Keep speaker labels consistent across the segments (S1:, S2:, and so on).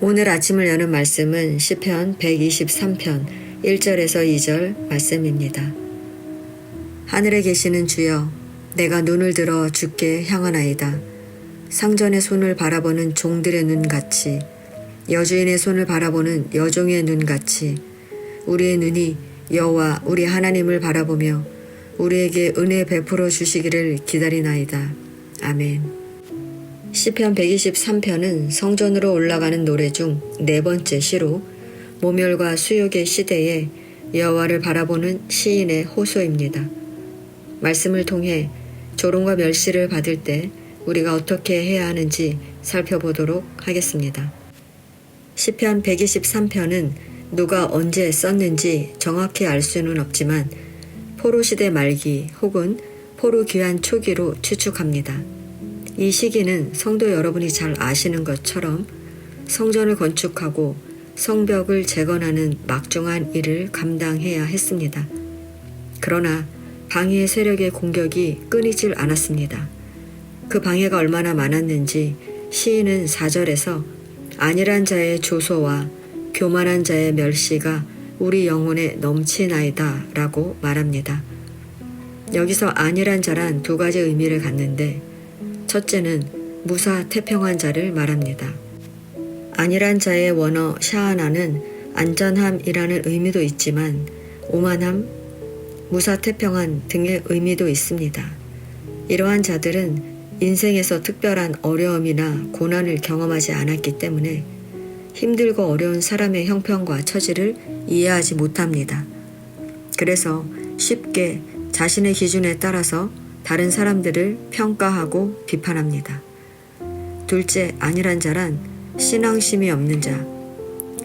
S1: 오늘 아침을 여는 말씀은 시편 123편 1절에서 2절 말씀입니다. 하늘에 계시는 주여, 내가 눈을 들어 주께 향하나이다. 상전의 손을 바라보는 종들의 눈같이, 여주인의 손을 바라보는 여종의 눈같이 우리의 눈이 여호와 우리 하나님을 바라보며 우리에게 은혜 베풀어 주시기를 기다리나이다. 아멘. 시편 123편은 성전으로 올라가는 노래 중 네 번째 시로 모멸과 수욕의 시대에 여호와를 바라보는 시인의 호소입니다. 말씀을 통해 조롱과 멸시를 받을 때 우리가 어떻게 해야 하는지 살펴보도록 하겠습니다. 시편 123편은 누가 언제 썼는지 정확히 알 수는 없지만 포로시대 말기 혹은 포로 귀환 초기로 추측합니다. 이 시기는 성도 여러분이 잘 아시는 것처럼 성전을 건축하고 성벽을 재건하는 막중한 일을 감당해야 했습니다. 그러나 방해의 세력의 공격이 끊이질 않았습니다. 그 방해가 얼마나 많았는지 시인은 4절에서 안일한 자의 조소와 교만한 자의 멸시가 우리 영혼에 넘치나이다 라고 말합니다. 여기서 안일한 자란 두 가지 의미를 갖는데 첫째는 무사 태평한 자를 말합니다. 안일한 자의 원어 샤아나는 안전함이라는 의미도 있지만 오만함, 무사 태평한 등의 의미도 있습니다. 이러한 자들은 인생에서 특별한 어려움이나 고난을 경험하지 않았기 때문에 힘들고 어려운 사람의 형편과 처지를 이해하지 못합니다. 그래서 쉽게 자신의 기준에 따라서 다른 사람들을 평가하고 비판합니다. 둘째, 안일한 자란 신앙심이 없는 자,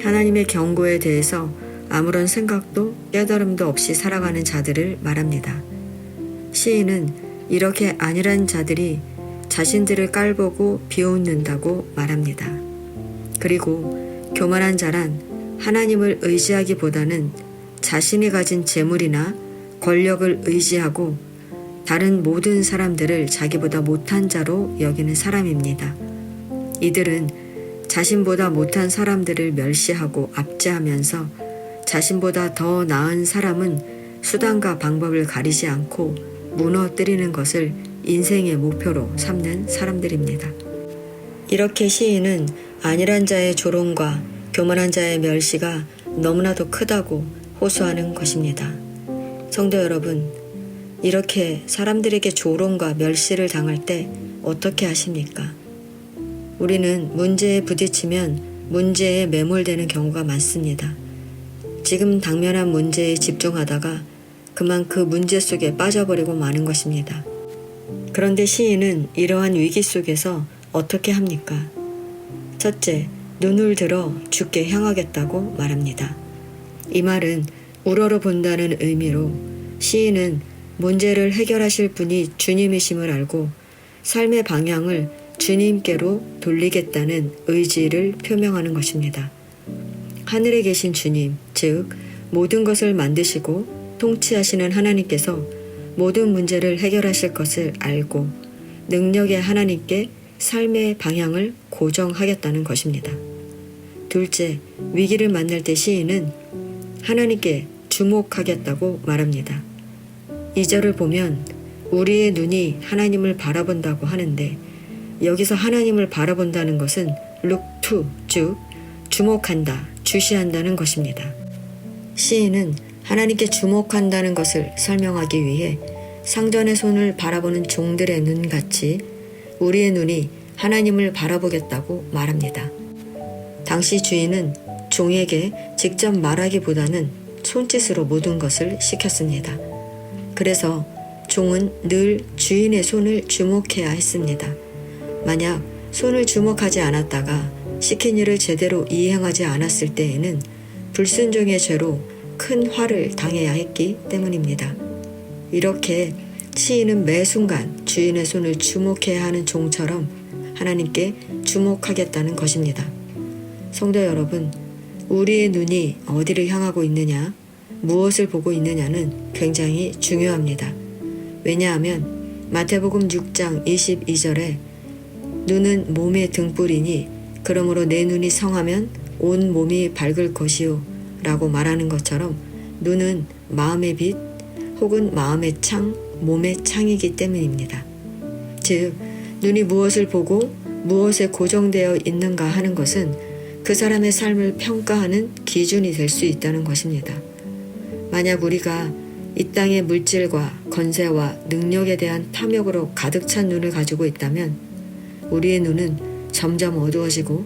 S1: 하나님의 경고에 대해서 아무런 생각도 깨달음도 없이 살아가는 자들을 말합니다. 시인은 이렇게 안일한 자들이 자신들을 깔보고 비웃는다고 말합니다. 그리고 교만한 자란 하나님을 의지하기보다는 자신이 가진 재물이나 권력을 의지하고 다른 모든 사람들을 자기보다 못한 자로 여기는 사람입니다. 이들은 자신보다 못한 사람들을 멸시하고 압제하면서 자신보다 더 나은 사람은 수단과 방법을 가리지 않고 무너뜨리는 것을 인생의 목표로 삼는 사람들입니다. 이렇게 시인은 안일한 자의 조롱과 교만한 자의 멸시가 너무나도 크다고 호소하는 것입니다. 성도 여러분, 이렇게 사람들에게 조롱과 멸시를 당할 때 어떻게 하십니까? 우리는 문제에 부딪히면 문제에 매몰되는 경우가 많습니다. 지금 당면한 문제에 집중하다가 그만 그 문제 속에 빠져버리고 마는 것입니다. 그런데 시인은 이러한 위기 속에서 어떻게 합니까? 첫째, 눈을 들어 주께 향하겠다고 말합니다. 이 말은 우러러 본다는 의미로 시인은 문제를 해결하실 분이 주님이심을 알고 삶의 방향을 주님께로 돌리겠다는 의지를 표명하는 것입니다. 하늘에 계신 주님, 즉 모든 것을 만드시고 통치하시는 하나님께서 모든 문제를 해결하실 것을 알고 능력의 하나님께 삶의 방향을 고정하겠다는 것입니다. 둘째, 위기를 만날 때 시인은 하나님께 주목하겠다고 말합니다. 2절을 보면 우리의 눈이 하나님을 바라본다고 하는데 여기서 하나님을 바라본다는 것은 look to, 즉 주목한다, 주시한다는 것입니다. 시인은 하나님께 주목한다는 것을 설명하기 위해 상전의 손을 바라보는 종들의 눈같이 우리의 눈이 하나님을 바라보겠다고 말합니다. 당시 주인은 종에게 직접 말하기보다는 손짓으로 모든 것을 시켰습니다. 그래서 종은 늘 주인의 손을 주목해야 했습니다. 만약 손을 주목하지 않았다가 시킨 일을 제대로 이행하지 않았을 때에는 불순종의 죄로 큰 화를 당해야 했기 때문입니다. 이렇게 시인은 매 순간 주인의 손을 주목해야 하는 종처럼 하나님께 주목하겠다는 것입니다. 성도 여러분, 우리의 눈이 어디를 향하고 있느냐, 무엇을 보고 있느냐는 굉장히 중요합니다. 왜냐하면 마태복음 6장 22절에 눈은 몸의 등불이니 그러므로 내 눈이 성하면 온 몸이 밝을 것이요 라고 말하는 것처럼 눈은 마음의 빛 혹은 마음의 창, 몸의 창이기 때문입니다. 즉, 눈이 무엇을 보고 무엇에 고정되어 있는가 하는 것은 그 사람의 삶을 평가하는 기준이 될 수 있다는 것입니다. 만약 우리가 이 땅의 물질과 건세와 능력에 대한 탐욕으로 가득 찬 눈을 가지고 있다면 우리의 눈은 점점 어두워지고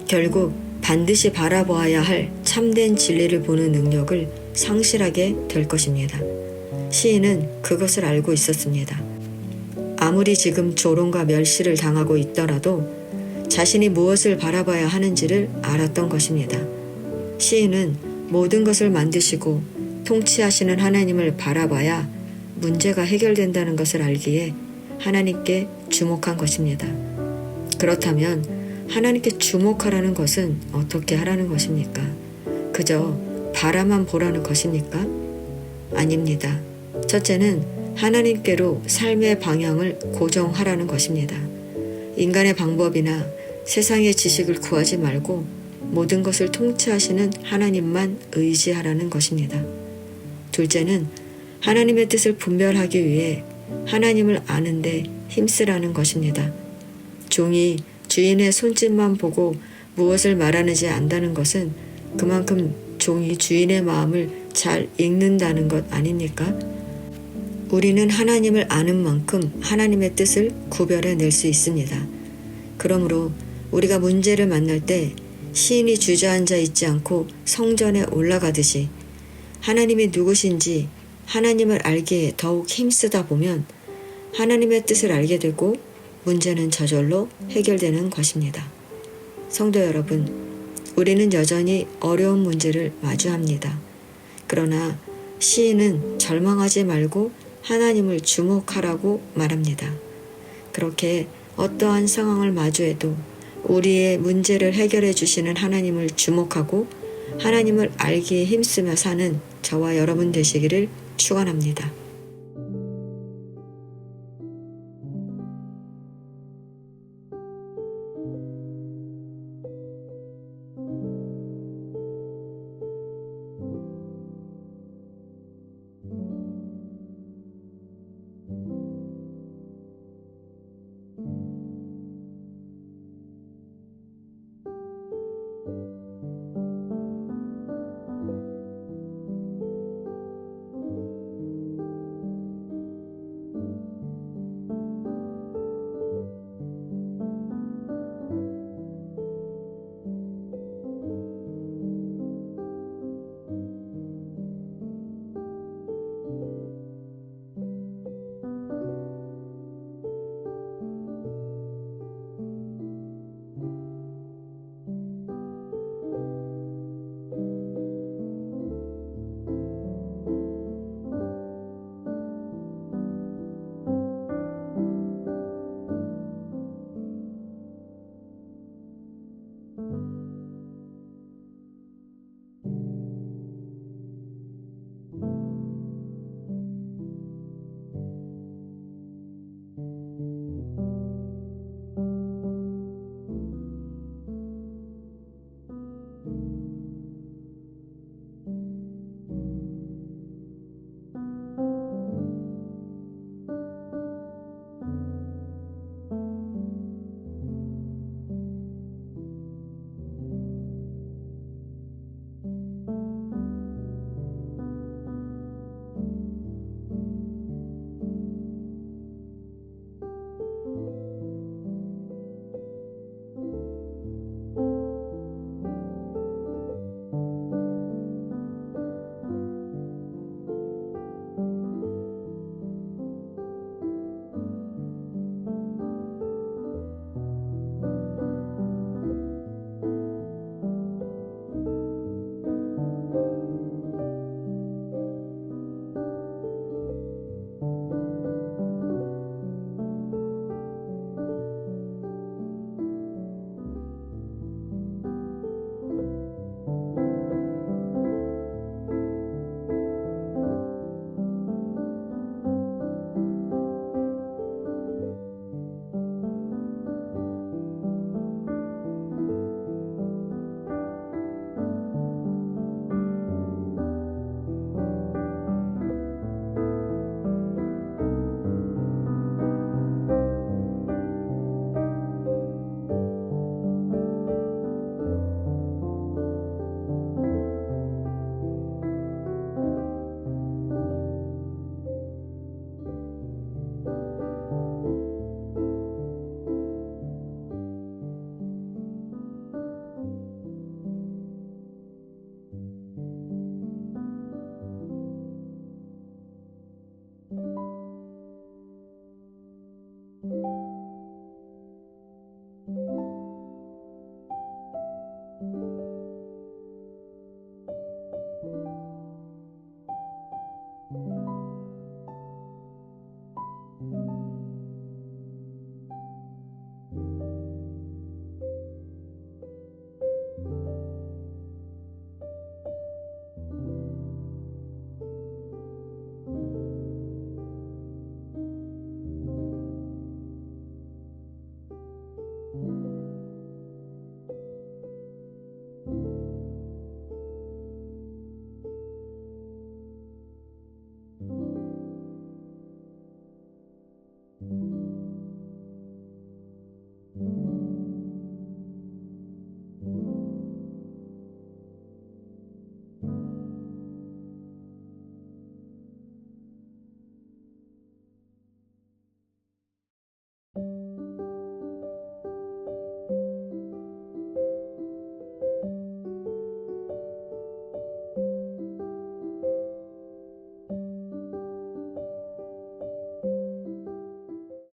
S1: 결국 반드시 바라보아야 할 참된 진리를 보는 능력을 상실하게 될 것입니다. 시인은 그것을 알고 있었습니다. 아무리 지금 조롱과 멸시를 당하고 있더라도 자신이 무엇을 바라봐야 하는지를 알았던 것입니다. 시인은 모든 것을 만드시고 통치하시는 하나님을 바라봐야 문제가 해결된다는 것을 알기에 하나님께 주목한 것입니다. 그렇다면 하나님께 주목하라는 것은 어떻게 하라는 것입니까? 그저 바라만 보라는 것입니까? 아닙니다. 첫째는 하나님께로 삶의 방향을 고정하라는 것입니다. 인간의 방법이나 세상의 지식을 구하지 말고 모든 것을 통치하시는 하나님만 의지하라는 것입니다. 둘째는 하나님의 뜻을 분별하기 위해 하나님을 아는데 힘쓰라는 것입니다. 종이 주인의 손짓만 보고 무엇을 말하는지 안다는 것은 그만큼 종이 주인의 마음을 잘 읽는다는 것 아닙니까? 우리는 하나님을 아는 만큼 하나님의 뜻을 구별해낼 수 있습니다. 그러므로 우리가 문제를 만날 때 시인이 주저앉아 있지 않고 성전에 올라가듯이 하나님이 누구신지 하나님을 알기에 더욱 힘쓰다 보면 하나님의 뜻을 알게 되고 문제는 저절로 해결되는 것입니다. 성도 여러분, 우리는 여전히 어려운 문제를 마주합니다. 그러나 시인은 절망하지 말고 하나님을 주목하라고 말합니다. 그렇게 어떠한 상황을 마주해도 우리의 문제를 해결해 주시는 하나님을 주목하고 하나님을 알기에 힘쓰며 사는 저와 여러분 되시기를 축원합니다.